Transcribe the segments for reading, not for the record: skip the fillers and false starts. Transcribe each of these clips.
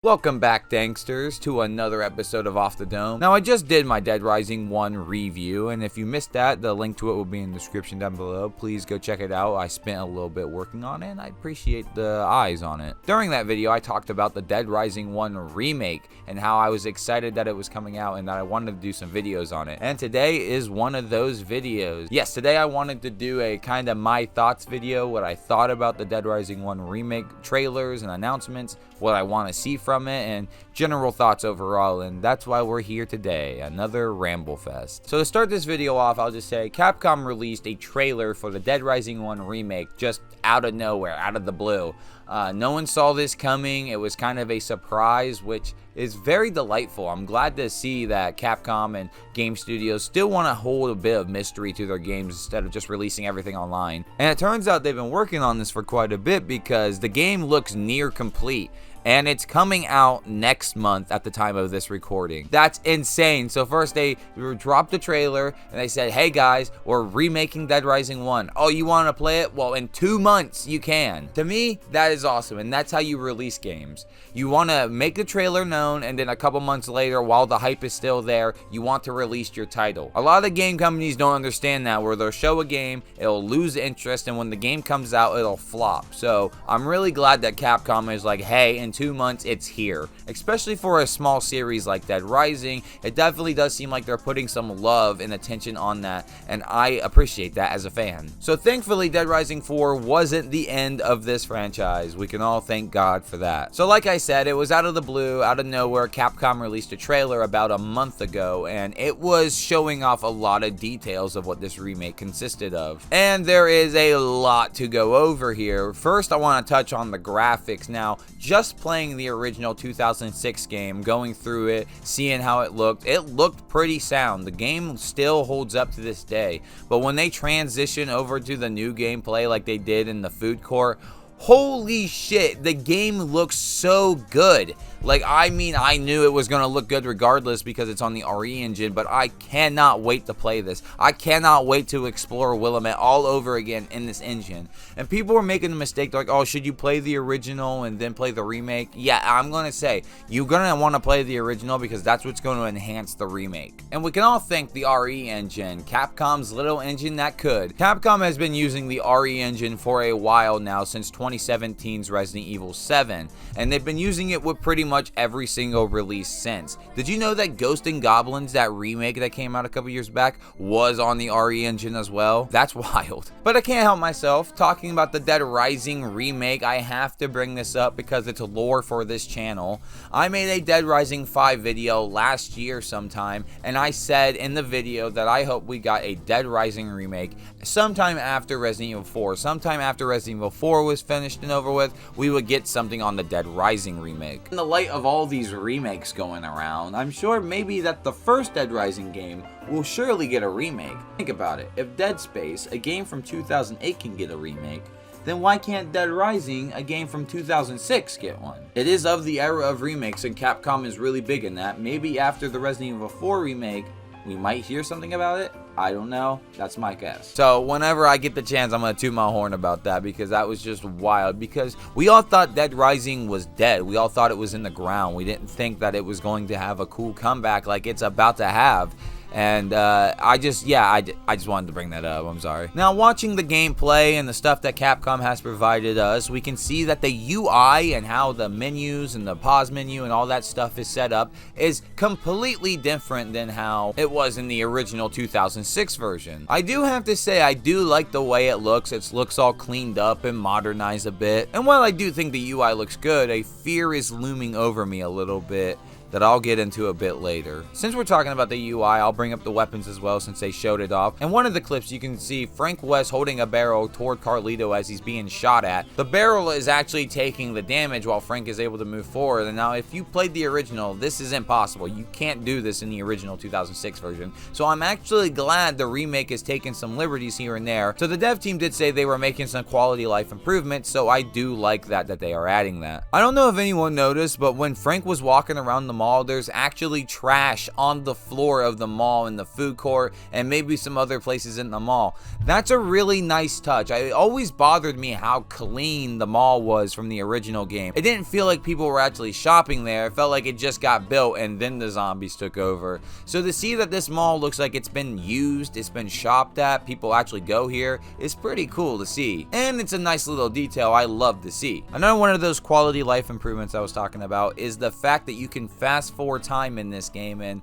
Welcome back, Danksters, to another episode of Off the Dome. Now, I just did my Dead Rising 1 review, and if you missed that, the link to it will be in the description down below. Please go check it out. I spent a little bit working on it, and I appreciate the eyes on it. During that video, I talked about the Dead Rising 1 remake, and how I was excited that it was coming out, and that I wanted to do some videos on it. And today is one of those videos. Yes, today I wanted to do a kind of my thoughts video, what I thought about the Dead Rising 1 remake trailers and announcements, what I want to see from it, and general thoughts overall, and that's why we're here today, another Ramble Fest. So to start this video off, I'll just say Capcom released a trailer for the Dead Rising 1 remake just out of nowhere, out of the blue. No one saw this coming. It was kind of a surprise, which is very delightful. I'm glad to see that Capcom and game studios still want to hold a bit of mystery to their games instead of just releasing everything online. And it turns out they've been working on this for quite a bit, because the game looks near complete. And it's coming out next month at the time of this recording. That's insane. So first they dropped the trailer and they said, hey guys, we're remaking Dead Rising 1. Oh, you want to play it? Well, in 2 months you can. To me, that is awesome, and that's how you release games. You want to make the trailer known, and then a couple months later, while the hype is still there, you want to release your title. A lot of game companies don't understand that, where they'll show a game, it'll lose interest, and when the game comes out, it'll flop. So I'm really glad that Capcom is like, hey, in 2 months it's here. Especially for a small series like Dead Rising, it definitely does seem like they're putting some love and attention on that, and I appreciate that as a fan. So thankfully, Dead Rising 4 wasn't the end of this franchise. We can all thank God for that. So like I said, it was out of the blue, out of nowhere. Capcom released a trailer about a month ago, and it was showing off a lot of details of what this remake consisted of. And there is a lot to go over here. First, I want to touch on the graphics. Now, just playing the original 2006 game, going through it, seeing how it looked pretty sound. The game still holds up to this day. But when they transition over to the new gameplay like they did in the food court, holy shit, the game looks so good. Like, I mean, I knew it was going to look good regardless because it's on the RE engine, but I cannot wait to play this. I cannot wait to explore Willamette all over again in this engine. And people were making the mistake, like, oh, should you play the original and then play the remake? Yeah, I'm going to say, you're going to want to play the original because that's what's going to enhance the remake. And we can all thank the RE engine, Capcom's little engine that could. Capcom has been using the RE engine for a while now, since 2017's Resident Evil 7, and they've been using it with pretty much every single release since. Did you know that Ghosts 'n Goblins, that remake that came out a couple years back, was on the RE engine as well? That's wild. But I can't help myself. Talking about the Dead Rising remake, I have to bring this up because it's lore for this channel. I made a Dead Rising 5 video last year sometime, and I said in the video that I hope we got a Dead Rising remake sometime after Resident Evil 4. Sometime after Resident Evil 4 was finished and over with, we would get something on the Dead Rising remake. In the light of all these remakes going around, I'm sure maybe that the first Dead Rising game will surely get a remake. Think about it. If Dead Space, a game from 2008, can get a remake, then why can't Dead Rising, a game from 2006, get one? It is of the era of remakes, and Capcom is really big in that. Maybe after the Resident Evil 4 remake, we might hear something about it. I don't know. That's my guess. So whenever I get the chance, I'm going to toot my horn about that, because that was just wild. Because we all thought Dead Rising was dead. We all thought it was in the ground. We didn't think that it was going to have a cool comeback like it's about to have. And I just wanted to bring that up. I'm sorry. Now, watching the gameplay and the stuff that Capcom has provided us, we can see that the UI and how the menus and the pause menu and all that stuff is set up is completely different than how it was in the original 2006 version. I do have to say, I do like the way it looks. It looks all cleaned up and modernized a bit. And while I do think the UI looks good, a fear is looming over me a little bit that I'll get into a bit later. Since we're talking about the UI, I'll bring up the weapons as well, since they showed it off. In one of the clips, you can see Frank West holding a barrel toward Carlito as he's being shot at. The barrel is actually taking the damage while Frank is able to move forward. And now, if you played the original, this is impossible. You can't do this in the original 2006 version. So I'm actually glad the remake is taking some liberties here and there. So the dev team did say they were making some quality life improvements, so I do like that they are adding that. I don't know if anyone noticed, but when Frank was walking around the mall, there's actually trash on the floor of the mall in the food court and maybe some other places in the mall. That's a really nice touch. It always bothered me how clean the mall was from the original game. It didn't feel like people were actually shopping there. It felt like it just got built and then the zombies took over. So to see that this mall looks like it's been used, it's been shopped at, people actually go here, is pretty cool to see. And it's a nice little detail I love to see. Another one of those quality life improvements I was talking about is the fact that you can fast forward time in this game, and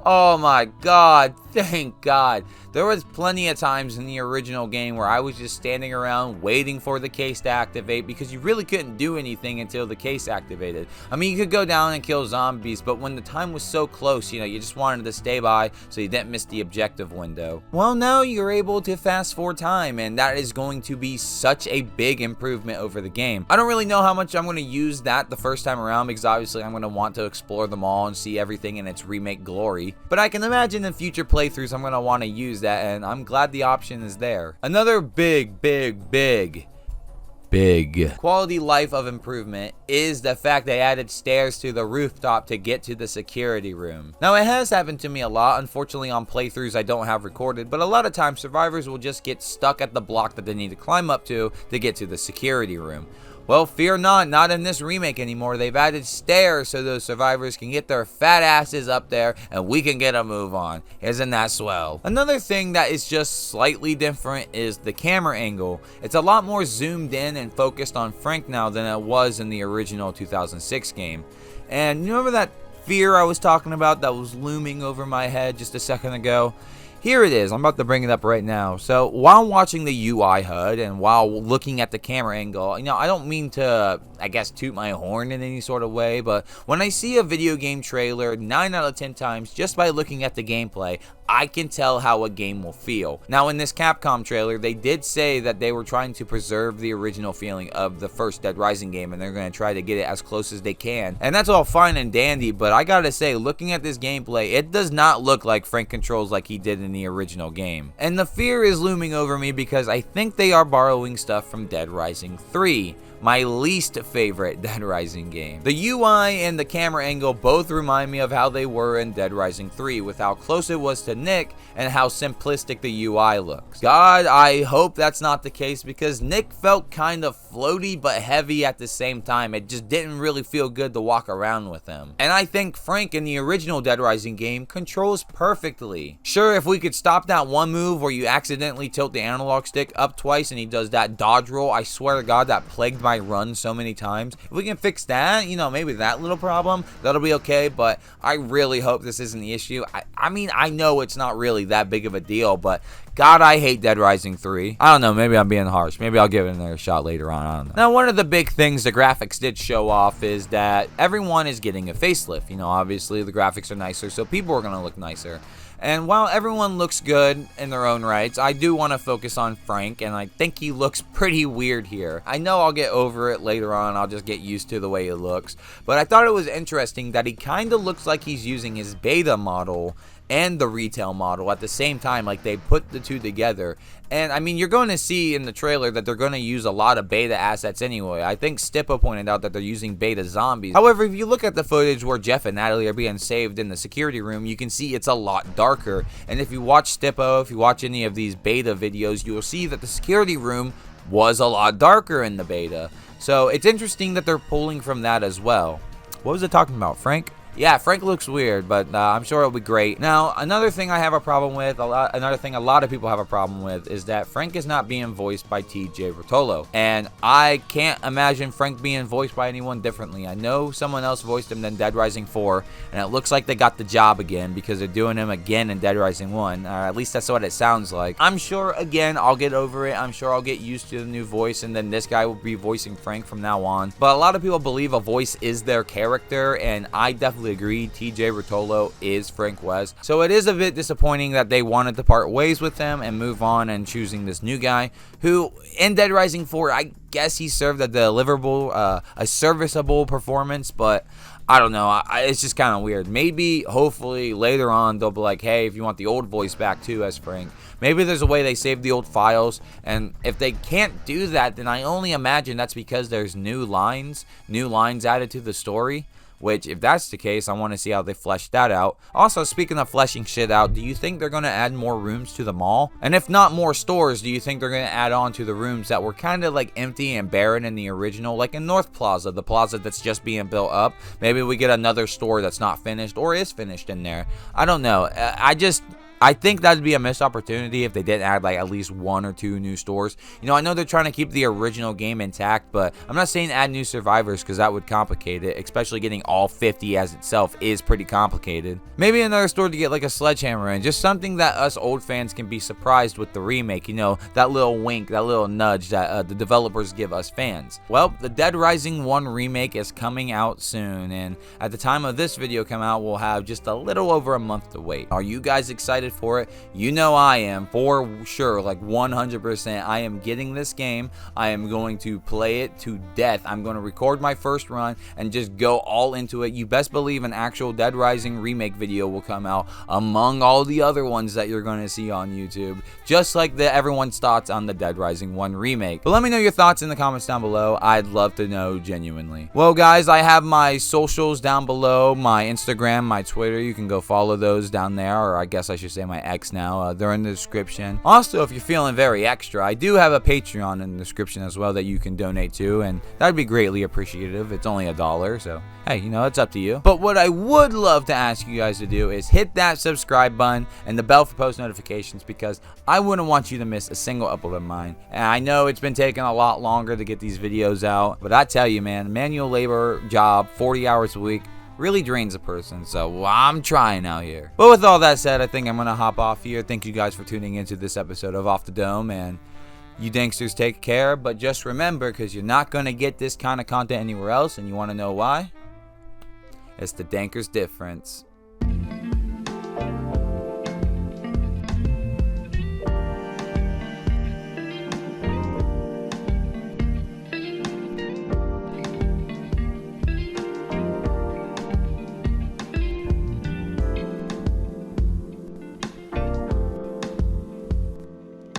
oh my god, thank god. There was plenty of times in the original game where I was just standing around waiting for the case to activate because you really couldn't do anything until the case activated. I mean, you could go down and kill zombies, but when the time was so close, you just wanted to stay by so you didn't miss the objective window. Well, now you're able to fast forward time, and that is going to be such a big improvement over the game. I don't really know how much I'm going to use that the first time around because obviously I'm going to want to explore them all and see everything in its remake glory. But I can imagine in future playthroughs I'm going to want to use that, and I'm glad the option is there. Another big quality life of improvement is the fact they added stairs to the rooftop to get to the security room. Now, it has happened to me a lot, unfortunately on playthroughs I don't have recorded, but a lot of times survivors will just get stuck at the block that they need to climb up to get to the security room. Well, fear not in this remake anymore. They've added stairs so those survivors can get their fat asses up there and we can get a move on. Isn't that swell? Another thing that is just slightly different is the camera angle. It's a lot more zoomed in and focused on Frank now than it was in the original 2006 game. And you remember that fear I was talking about that was looming over my head just a second ago? Here it is. I'm about to bring it up right now. So while watching the UI HUD and while looking at the camera angle, I don't mean to, I guess, toot my horn in any sort of way, but when I see a video game trailer 9 out of 10 times just by looking at the gameplay, I can tell how a game will feel. Now, in this Capcom trailer, they did say that they were trying to preserve the original feeling of the first Dead Rising game, and they're going to try to get it as close as they can. And that's all fine and dandy, but I gotta say, looking at this gameplay, it does not look like Frank controls like he did in the original game. And the fear is looming over me because I think they are borrowing stuff from Dead Rising 3. My least favorite Dead Rising game. The UI and the camera angle both remind me of how they were in Dead Rising 3 with how close it was to Nick and how simplistic the UI looks. God, I hope that's not the case because Nick felt kind of floaty but heavy at the same time. It just didn't really feel good to walk around with him. And I think Frank in the original Dead Rising game controls perfectly. Sure, if we could stop that one move where you accidentally tilt the analog stick up twice and he does that dodge roll, I swear to God that plagued my run so many times. If we can fix that, maybe that little problem, that'll be okay, but I really hope this isn't the issue. I mean, I know it's not really that big of a deal, but God, I hate Dead Rising 3. I don't know, maybe I'm being harsh. Maybe I'll give it another shot later on, I don't know. Now, one of the big things the graphics did show off is that everyone is getting a facelift. Obviously the graphics are nicer, so people are going to look nicer. And while everyone looks good in their own rights, I do want to focus on Frank, and I think he looks pretty weird here. I know I'll get over it later on, I'll just get used to the way he looks, but I thought it was interesting that he kind of looks like he's using his beta model and the retail model at the same time, like they put the two together. And I mean, you're going to see in the trailer that they're going to use a lot of beta assets anyway. I think Stippo pointed out that they're using beta zombies. However, if you look at the footage where Jeff and Natalie are being saved in the security room, you can see it's a lot darker. And if you watch Stippo, if you watch any of these beta videos, you will see that the security room was a lot darker in the beta. So it's interesting that they're pulling from that as well. What was it talking about, Frank? Yeah, Frank looks weird, but I'm sure it'll be great. Now, another thing I have a problem with, another thing a lot of people have a problem with, is that Frank is not being voiced by TJ Rotolo. And I can't imagine Frank being voiced by anyone differently. I know someone else voiced him in Dead Rising 4, and it looks like they got the job again because they're doing him again in Dead Rising 1. At least that's what it sounds like. I'm sure, again, I'll get over it. I'm sure I'll get used to the new voice, and then this guy will be voicing Frank from now on. But a lot of people believe a voice is their character, and I definitely agree. TJ Rotolo is Frank West. So it is a bit disappointing that they wanted to part ways with him and move on and choosing this new guy who in Dead Rising 4, I guess he served a deliverable, a serviceable performance, but I don't know. It's just kind of weird. Maybe, hopefully, later on, they'll be like, hey, if you want the old voice back too as Frank, maybe there's a way they save the old files. And if they can't do that, then I only imagine that's because there's new lines added to the story. which if that's the case, I want to see how they flesh that out. Also, speaking of fleshing shit out, do you think they're going to add more rooms to the mall? And if not more stores, do you think they're going to add on to the rooms that were kind of like empty and barren in the original, like in North Plaza, the plaza that's just being built up? Maybe we get another store that's not finished or is finished in there. I don't know. I think that'd be a missed opportunity if they didn't add like at least 1 or 2 new stores. You know, I know they're trying to keep the original game intact, but I'm not saying add new survivors because that would complicate it, especially getting all 50 as itself is pretty complicated. Maybe another store to get like a sledgehammer in, just something that us old fans can be surprised with the remake, you know, that little wink, that little nudge that the developers give us fans. Well, the Dead Rising 1 remake is coming out soon, and at the time of this video come out, we'll have just a little over a month to wait. Are you guys excited for it? You know I am, for sure, like 100%. I am getting this game. I am going to play it to death. I'm going to record my first run and just go all into it. You best believe an actual Dead Rising remake video will come out among all the other ones that you're going to see on YouTube, just like everyone's thoughts on the Dead Rising 1 remake. But let me know your thoughts in the comments down below. I'd love to know genuinely. Well guys, I have my socials down below, my Instagram, my Twitter. You can go follow those down there, or I guess I should say my X now. They're in the description. Also, if you're feeling very extra, I do have a Patreon in the description as well that you can donate to, and that'd be greatly appreciative. It's only $1, so hey, you know, it's up to you. But what I would love to ask you guys to do is hit that subscribe button and the bell for post notifications, because I wouldn't want you to miss a single upload of mine. And I know it's been taking a lot longer to get these videos out, but I tell you, man, manual labor job, 40 hours a week, really drains a person, so I'm trying out here. But with all that said, I think I'm gonna hop off here. Thank you guys for tuning into this episode of Off the Dome, and you danksters take care. But just remember, because you're not gonna get this kind of content anywhere else, and you want to know why? It's the Dankers difference.